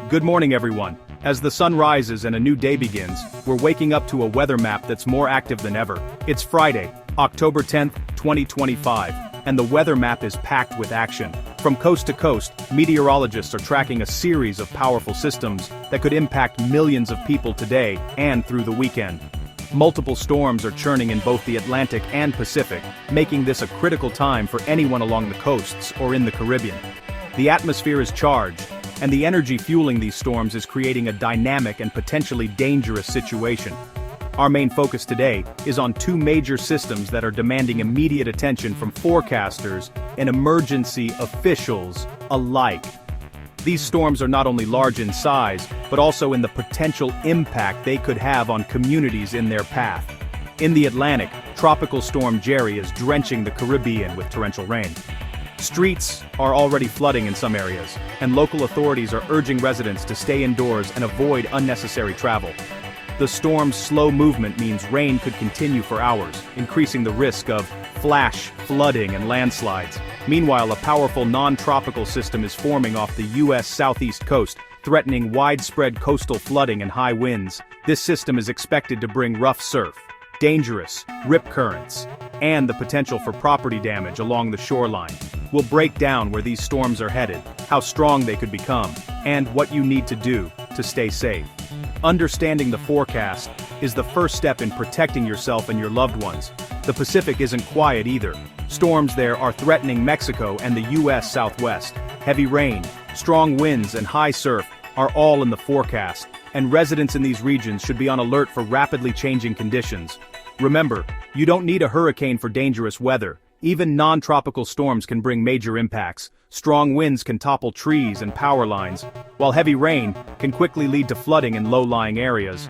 Good morning, everyone. As the sun rises and a new day begins, we're waking up to a weather map that's more active than ever. It's Friday, October 10th, 2025, and the weather map is packed with action. From coast to coast, meteorologists are tracking a series of powerful systems that could impact millions of people today and through the weekend. Multiple storms are churning in both the Atlantic and Pacific, making this a critical time for anyone along the coasts or in the Caribbean. The atmosphere is charged, and the energy fueling these storms is creating a dynamic and potentially dangerous situation. Our main focus today is on two major systems that are demanding immediate attention from forecasters and emergency officials alike. These storms are not only large in size, but also in the potential impact they could have on communities in their path. In the Atlantic, Tropical Storm Jerry is drenching the Caribbean with torrential rain. Streets are already flooding in some areas, and local authorities are urging residents to stay indoors and avoid unnecessary travel. The storm's slow movement means rain could continue for hours, increasing the risk of flash flooding and landslides. Meanwhile, a powerful non-tropical system is forming off the U.S. southeast coast, threatening widespread coastal flooding and high winds. This system is expected to bring rough surf, dangerous rip currents, and the potential for property damage along the shoreline. We'll break down where these storms are headed, how strong they could become, and what you need to do to stay safe. Understanding the forecast is the first step in protecting yourself and your loved ones. The Pacific isn't quiet either. Storms there are threatening Mexico and the U.S. Southwest. Heavy rain, strong winds, and high surf are all in the forecast, and residents in these regions should be on alert for rapidly changing conditions. Remember, you don't need a hurricane for dangerous weather. Even non-tropical storms can bring major impacts. Strong winds can topple trees and power lines, while heavy rain can quickly lead to flooding in low-lying areas.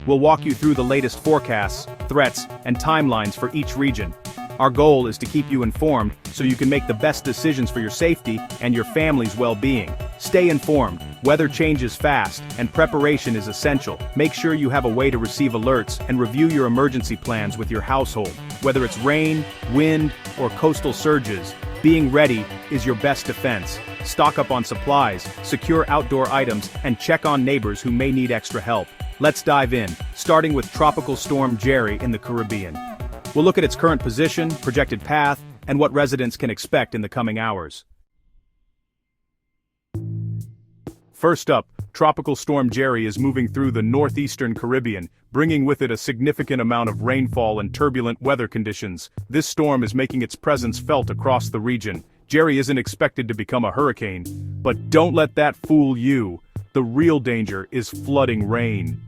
We'll walk you through the latest forecasts, threats, and timelines for each region. Our goal is to keep you informed so you can make the best decisions for your safety and your family's well-being. Stay informed. Weather changes fast, and preparation is essential. Make sure you have a way to receive alerts and review your emergency plans with your household. Whether it's rain, wind, or coastal surges, being ready is your best defense. Stock up on supplies, secure outdoor items, and check on neighbors who may need extra help. Let's dive in, starting with Tropical Storm Jerry in the Caribbean. We'll look at its current position, projected path, and what residents can expect in the coming hours. First up, Tropical Storm Jerry is moving through the northeastern Caribbean, bringing with it a significant amount of rainfall and turbulent weather conditions. This storm is making its presence felt across the region. Jerry isn't expected to become a hurricane, but don't let that fool you. The real danger is flooding rain.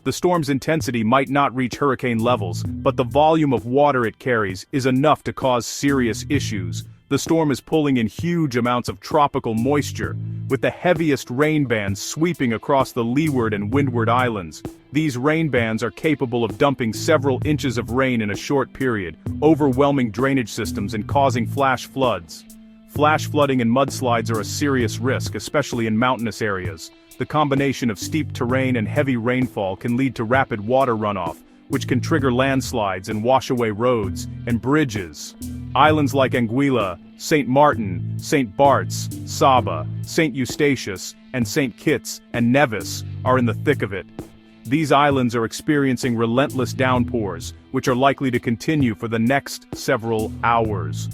The storm's intensity might not reach hurricane levels, but the volume of water it carries is enough to cause serious issues. The storm is pulling in huge amounts of tropical moisture, with the heaviest rain bands sweeping across the Leeward and Windward Islands. These rain bands are capable of dumping several inches of rain in a short period, overwhelming drainage systems and causing flash floods. Flash flooding and mudslides are a serious risk, especially in mountainous areas. The combination of steep terrain and heavy rainfall can lead to rapid water runoff, which can trigger landslides and wash away roads and bridges. Islands like Anguilla, St. Martin, St. Bart's, Saba, St. Eustatius, and St. Kitts and Nevis are in the thick of it. These islands are experiencing relentless downpours, which are likely to continue for the next several hours.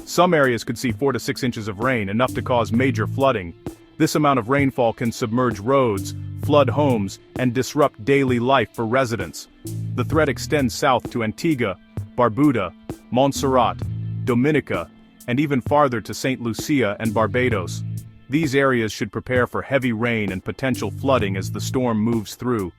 Some areas could see 4 to 6 inches of rain, enough to cause major flooding. This amount of rainfall can submerge roads, flood homes, and disrupt daily life for residents. The threat extends south to Antigua, Barbuda, Montserrat, Dominica, and even farther to St. Lucia and Barbados. These areas should prepare for heavy rain and potential flooding as the storm moves through.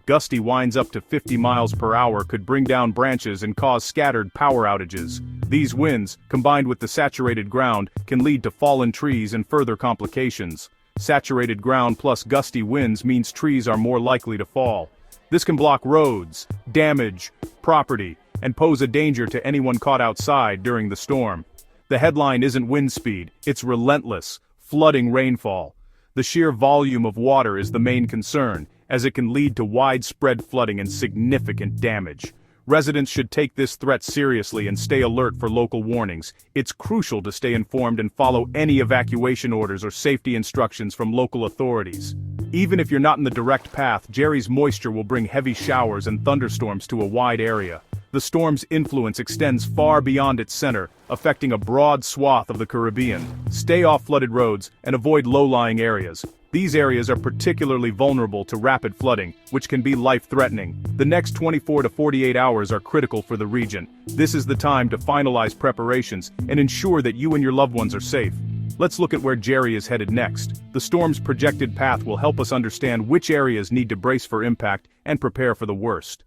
Gusty winds up to 50 miles per hour could bring down branches and cause scattered power outages. These winds, combined with the saturated ground, can lead to fallen trees and further complications. Saturated ground plus gusty winds means trees are more likely to fall. This can block roads, damage property, and pose a danger to anyone caught outside during the storm. The headline isn't wind speed, it's relentless, flooding rainfall. The sheer volume of water is the main concern, as it can lead to widespread flooding and significant damage. Residents should take this threat seriously and stay alert for local warnings. It's crucial to stay informed and follow any evacuation orders or safety instructions from local authorities. Even if you're not in the direct path, Jerry's moisture will bring heavy showers and thunderstorms to a wide area. The storm's influence extends far beyond its center, affecting a broad swath of the Caribbean. Stay off flooded roads and avoid low-lying areas. These areas are particularly vulnerable to rapid flooding, which can be life-threatening. The next 24 to 48 hours are critical for the region. This is the time to finalize preparations and ensure that you and your loved ones are safe. Let's look at where Jerry is headed next. The storm's projected path will help us understand which areas need to brace for impact and prepare for the worst.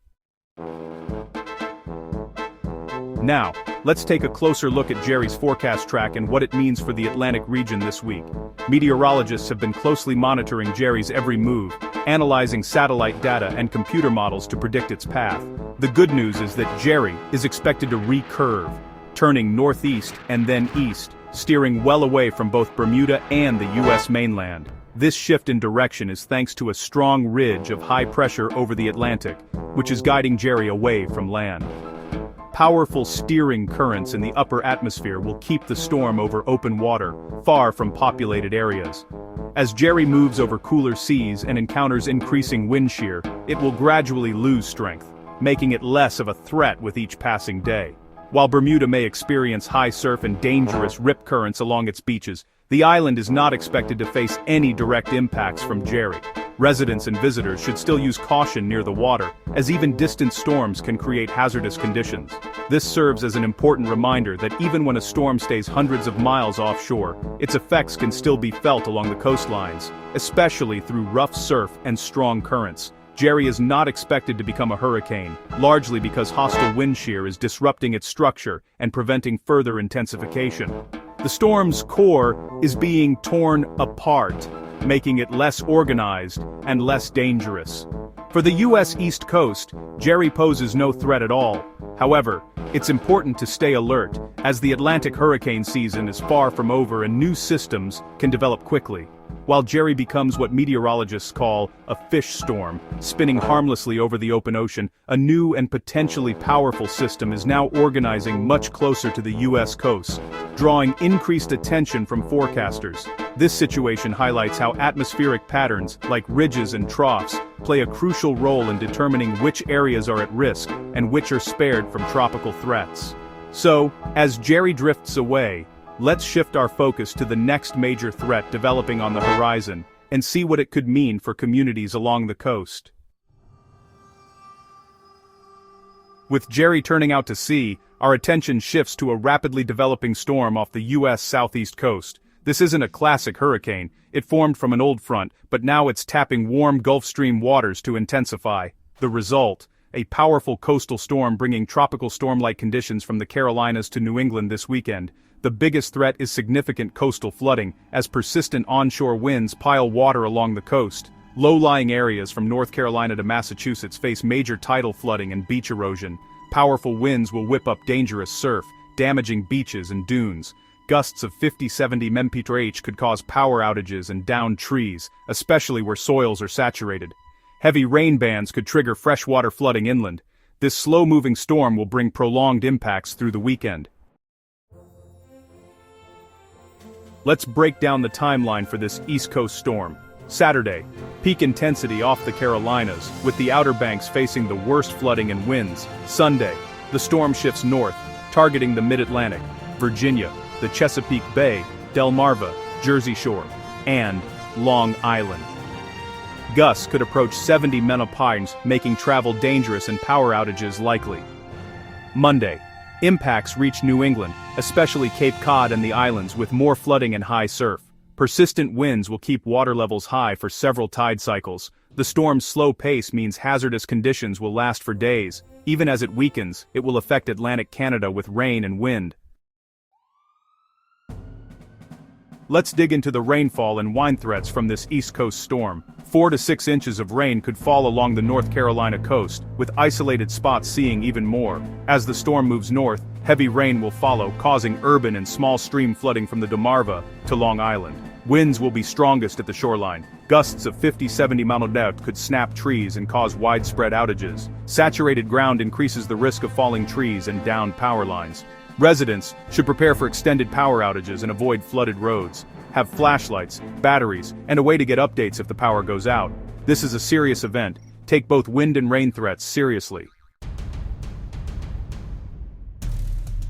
Now, let's take a closer look at Jerry's forecast track and what it means for the Atlantic region this week. Meteorologists have been closely monitoring Jerry's every move, analyzing satellite data and computer models to predict its path. The good news is that Jerry is expected to recurve, turning northeast and then east, steering well away from both Bermuda and the U.S. mainland. This shift in direction is thanks to a strong ridge of high pressure over the Atlantic, which is guiding Jerry away from land. Powerful steering currents in the upper atmosphere will keep the storm over open water, far from populated areas. As Jerry moves over cooler seas and encounters increasing wind shear, it will gradually lose strength, making it less of a threat with each passing day. While Bermuda may experience high surf and dangerous rip currents along its beaches, the island is not expected to face any direct impacts from Jerry. Residents and visitors should still use caution near the water, as even distant storms can create hazardous conditions. This serves as an important reminder that even when a storm stays hundreds of miles offshore, its effects can still be felt along the coastlines, especially through rough surf and strong currents. Jerry is not expected to become a hurricane, largely because hostile wind shear is disrupting its structure and preventing further intensification. The storm's core is being torn apart, making it less organized and less dangerous. For the U.S. East Coast, Jerry poses no threat at all. However, it's important to stay alert, as the Atlantic hurricane season is far from over and new systems can develop quickly. While Jerry becomes what meteorologists call a fish storm, spinning harmlessly over the open ocean, a new and potentially powerful system is now organizing much closer to the U.S. coast, drawing increased attention from forecasters. This situation highlights how atmospheric patterns, like ridges and troughs, play a crucial role in determining which areas are at risk and which are spared from tropical threats. So, as Jerry drifts away, let's shift our focus to the next major threat developing on the horizon and see what it could mean for communities along the coast. With Jerry turning out to sea, our attention shifts to a rapidly developing storm off the U.S. southeast coast. This isn't a classic hurricane. It formed from an old front, but now it's tapping warm Gulf Stream waters to intensify. The result: a powerful coastal storm bringing tropical storm-like conditions from the Carolinas to New England this weekend. The biggest threat is significant coastal flooding, as persistent onshore winds pile water along the coast. Low-lying areas from North Carolina to Massachusetts face major tidal flooding and beach erosion. Powerful winds will whip up dangerous surf, damaging beaches and dunes. Gusts of 50-70 mph could cause power outages and downed trees, especially where soils are saturated. Heavy rain bands could trigger freshwater flooding inland. This slow-moving storm will bring prolonged impacts through the weekend. Let's break down the timeline for this East Coast storm. Saturday, peak intensity off the Carolinas, with the Outer Banks facing the worst flooding and winds. Sunday, the storm shifts north, targeting the Mid-Atlantic, Virginia, the Chesapeake Bay, Delmarva, Jersey Shore, and Long Island. Gusts could approach 70 mph, making travel dangerous and power outages likely. Monday, impacts reach New England, especially Cape Cod and the islands, with more flooding and high surf. Persistent winds will keep water levels high for several tide cycles. The storm's slow pace means hazardous conditions will last for days. Even as it weakens, it will affect Atlantic Canada with rain and wind. Let's dig into the rainfall and wind threats from this East Coast storm. 4 to 6 inches of rain could fall along the North Carolina coast, with isolated spots seeing even more. As the storm moves north, heavy rain will follow, causing urban and small stream flooding from the Delmarva to Long Island. Winds will be strongest at the shoreline, Gusts of 50-70 mph could snap trees and cause widespread outages. Saturated ground increases the risk of falling trees and downed power lines. Residents should prepare for extended power outages and avoid flooded roads. Have flashlights, batteries, and a way to get updates if the power goes out. This is a serious event. Take both wind and rain threats seriously.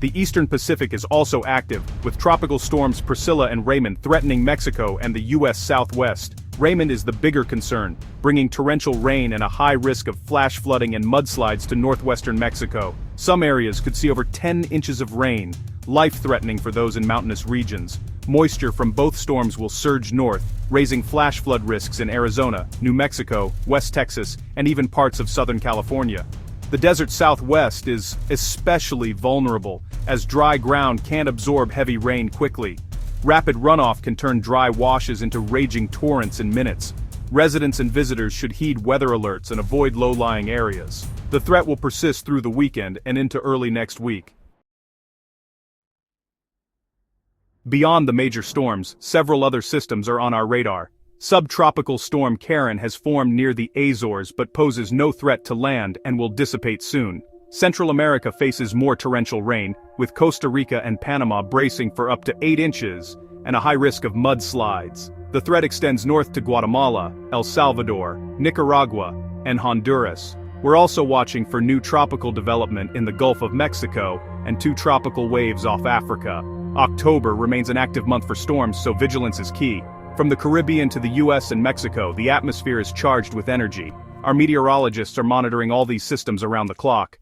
The Eastern Pacific is also active, with tropical storms Priscilla and Raymond threatening Mexico and the U.S. Southwest. Raymond is the bigger concern, bringing torrential rain and a high risk of flash flooding and mudslides to northwestern Mexico. Some areas could see over 10 inches of rain, life-threatening for those in mountainous regions. Moisture from both storms will surge north, raising flash flood risks in Arizona, New Mexico, West Texas, and even parts of Southern California. The desert Southwest is especially vulnerable, as dry ground can't absorb heavy rain quickly. Rapid runoff can turn dry washes into raging torrents in minutes. Residents and visitors should heed weather alerts and avoid low-lying areas. The threat will persist through the weekend and into early next week. Beyond the major storms, several other systems are on our radar. Subtropical storm Karen has formed near the Azores but poses no threat to land and will dissipate soon. Central America faces more torrential rain, with Costa Rica and Panama bracing for up to 8 inches and a high risk of mudslides. The threat extends north to Guatemala, El Salvador, Nicaragua, and Honduras. We're also watching for new tropical development in the Gulf of Mexico and 2 tropical waves off Africa. October remains an active month for storms, so vigilance is key. From the Caribbean to the US and Mexico, the atmosphere is charged with energy. Our meteorologists are monitoring all these systems around the clock.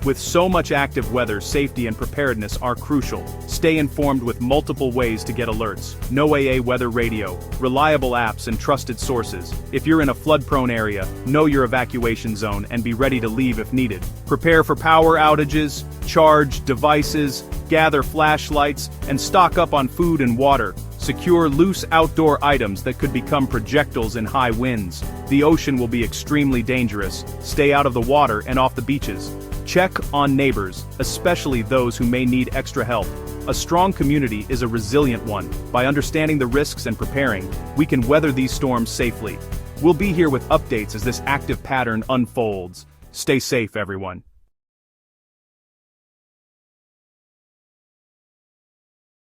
With so much active weather, safety and preparedness are crucial. Stay informed with multiple ways to get alerts. NOAA Weather Radio, reliable apps and trusted sources. If you're in a flood-prone area, know your evacuation zone and be ready to leave if needed. Prepare for power outages, charge devices, gather flashlights, and stock up on food and water. Secure loose outdoor items that could become projectiles in high winds. The ocean will be extremely dangerous. Stay out of the water and off the beaches. Check on neighbors, especially those who may need extra help. A strong community is a resilient one. By understanding the risks and preparing, we can weather these storms safely. We'll be here with updates as this active pattern unfolds. Stay safe, everyone.